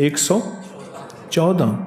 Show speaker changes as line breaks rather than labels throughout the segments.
114।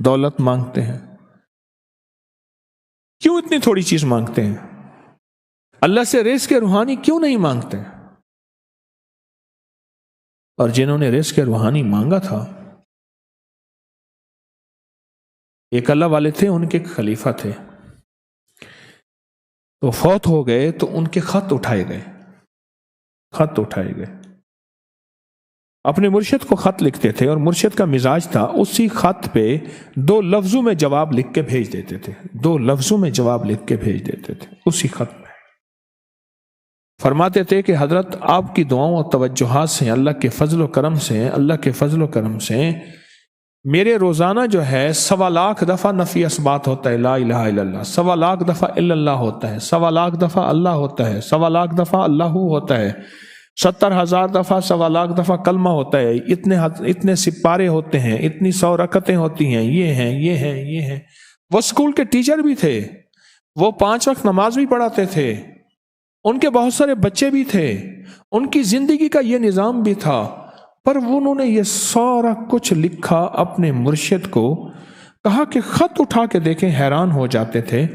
دولت مانگتے ہیں؟ کیوں اتنی تھوڑی چیز مانگتے ہیں؟ اللہ سے رزق روحانی کیوں نہیں مانگتے؟ اور جنہوں نے رزق روحانی مانگا تھا، ایک اللہ والے تھے، ان کے خلیفہ تھے، تو فوت ہو گئے تو ان کے خط اٹھائے گئے، خط اٹھائے گئے، اپنے مرشد کو خط لکھتے تھے، اور مرشد کا مزاج تھا اسی خط پہ 2 لفظوں میں جواب لکھ کے بھیج دیتے تھے، 2 لفظوں میں جواب لکھ کے بھیج دیتے تھے اسی خط میں۔ فرماتے تھے کہ حضرت آپ کی دعاؤں اور توجہات سے، اللہ کے فضل و کرم سے، اللہ کے فضل و کرم سے میرے روزانہ جو ہے 1.25 لاکھ دفعہ نفی اثبات ہوتا ہے، لا الہ الا اللہ، 1.25 لاکھ دفعہ الا اللہ ہوتا ہے، 1.25 لاکھ دفعہ اللہ ہوتا ہے، 1.25 لاکھ دفعہ اللہ ہوتا ہے، 70,000 دفعہ 1.25 لاکھ دفعہ کلمہ ہوتا ہے، اتنے سپارے ہوتے ہیں، اتنی 100 رکعتیں ہوتی ہیں، یہ ہیں یہ ہیں یہ ہیں۔ وہ اسکول کے ٹیچر بھی تھے، وہ 5 وقت نماز بھی پڑھاتے تھے، ان کے بہت سارے بچے بھی تھے، ان کی زندگی کا یہ نظام بھی تھا، پر انہوں نے یہ سارا کچھ لکھا اپنے مرشد کو، کہا کہ خط اٹھا کے دیکھیں، حیران ہو جاتے تھے،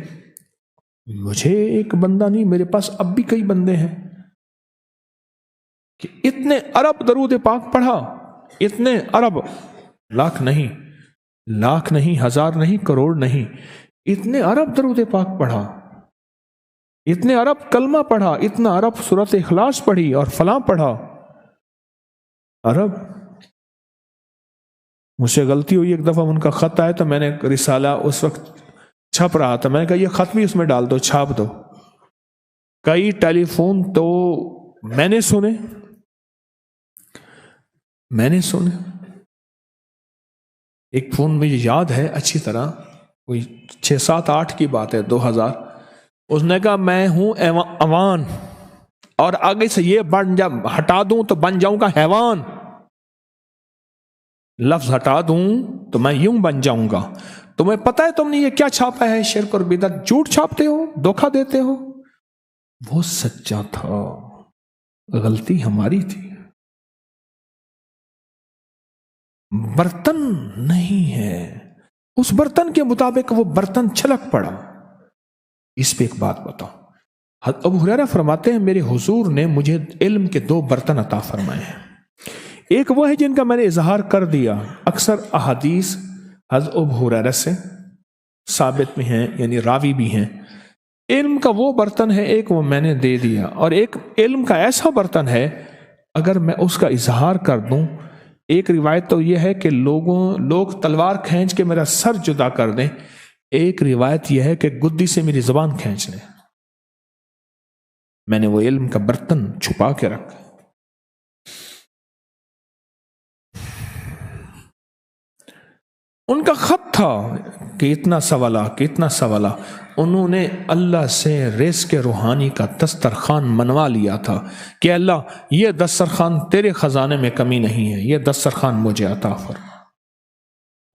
مجھے ایک بندہ نہیں، میرے پاس اب بھی کئی بندے ہیں کہ اتنے ارب درود پاک پڑھا، اتنے ارب، لاکھ نہیں، ہزار نہیں، کروڑ نہیں، اتنے ارب درود پاک پڑھا، اتنے ارب کلمہ پڑھا، اتنا ارب سورۃ اخلاص پڑھی اور فلاں پڑھا، ارب۔ مجھ سے غلطی ہوئی، ایک دفعہ ان کا خط آیا تو میں نے رسالہ اس وقت چھپ رہا تھا، میں نے کہا یہ خط بھی اس میں ڈال دو، چھاپ دو۔ کئی ٹیلی فون تو میں نے سنے، ایک فون مجھے یاد ہے اچھی طرح، کوئی 6 7 8 کی بات ہے، 2000، اس نے کہا میں ہوں اوان، اور آگے سے یہ ہٹا دوں تو بن جاؤں گا حیوان، لفظ ہٹا دوں تو میں یوں بن جاؤں گا۔ تمہیں پتہ ہے تم نے یہ کیا چھاپا ہے؟ شرک اور بدعت، جھوٹ چھاپتے ہو، دھوکہ دیتے ہو۔ وہ سچا تھا، غلطی ہماری تھی، برتن نہیں ہے، اس برتن کے مطابق وہ برتن چھلک پڑا۔ اس پہ ایک بات بتاؤ، ابو ہریرہ فرماتے ہیں میرے حضور نے مجھے علم کے 2 برتن عطا فرمائے ہیں، ایک وہ ہے جن کا میں نے اظہار کر دیا، اکثر احادیث حضرت ابو ہریرہ سے ثابت بھی ہیں، یعنی راوی بھی ہیں، علم کا وہ برتن ہے، ایک وہ میں نے دے دیا، اور ایک علم کا ایسا برتن ہے اگر میں اس کا اظہار کر دوں، ایک روایت تو یہ ہے کہ لوگ تلوار کھینچ کے میرا سر جدا کر دیں، ایک روایت یہ ہے کہ گدی سے میری زبان کھینچ لیں۔ میں نے وہ علم کا برتن چھپا کے رکھا۔ ان کا خط تھا کہ اتنا سوالا، انہوں نے اللہ سے رزق روحانی کا دسترخوان منوا لیا تھا کہ اللہ یہ دسترخوان تیرے خزانے میں کمی نہیں ہے، یہ دسترخوان مجھے عطا فرما۔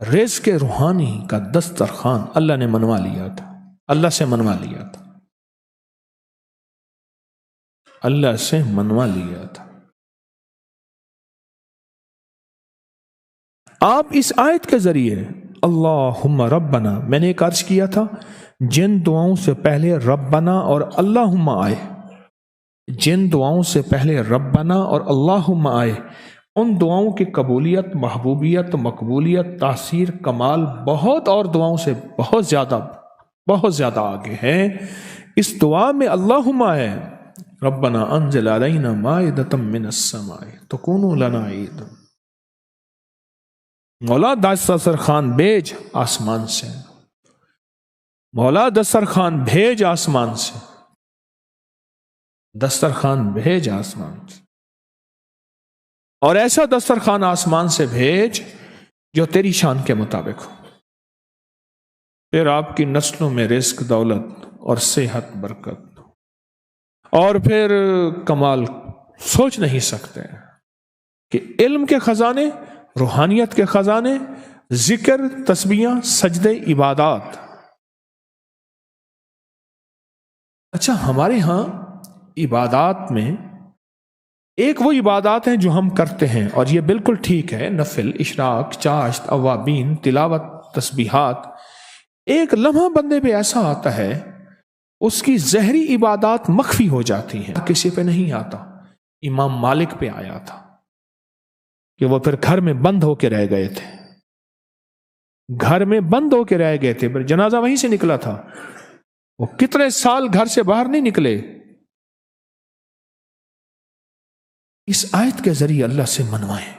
رزق روحانی کا دسترخوان اللہ نے منوا لیا تھا، اللہ سے منوا لیا تھا، اللہ سے منوا لیا تھا۔ آپ اس آیت کے ذریعے اللہم ربنا، میں نے ایک عرض کیا تھا جن دعاؤں سے پہلے ربنا اور اللہم آئے، جن دعاؤں سے پہلے ربنا اور اللہم آئے، ان دعاؤں کی قبولیت، محبوبیت، مقبولیت، تاثیر، کمال بہت اور دعاؤں سے بہت زیادہ آگے ہے۔ اس دعا میں اللہم آئے، ربنا انزل علینا مائدۃ من السماء تکون لنا عید، مولا دسترخوان بھیج آسمان سے، مولا دسترخوان بھیج آسمان سے، دسترخوان بھیج آسمان سے، اور ایسا دسترخوان آسمان سے بھیج جو تیری شان کے مطابق ہو، پھر آپ کی نسلوں میں رزق، دولت اور صحت، برکت، اور پھر کمال سوچ نہیں سکتے کہ علم کے خزانے، روحانیت کے خزانے، ذکر، تسبیحاں، سجدے، عبادات۔ اچھا، ہمارے ہاں عبادات میں ایک وہ عبادات ہیں جو ہم کرتے ہیں اور یہ بالکل ٹھیک ہے، نفل، اشراق، چاشت، اوابین، تلاوت، تسبیحات، ایک لمحہ بندے پہ ایسا آتا ہے اس کی زہری عبادات مخفی ہو جاتی ہیں، کسی پہ نہیں آتا۔ امام مالک پہ آیا تھا کہ وہ پھر گھر میں بند ہو کے رہ گئے تھے، گھر میں بند ہو کے رہ گئے تھے، پھر جنازہ وہیں سے نکلا تھا، وہ کتنے سال گھر سے باہر نہیں نکلے۔ اس آیت کے ذریعے اللہ سے منوائیں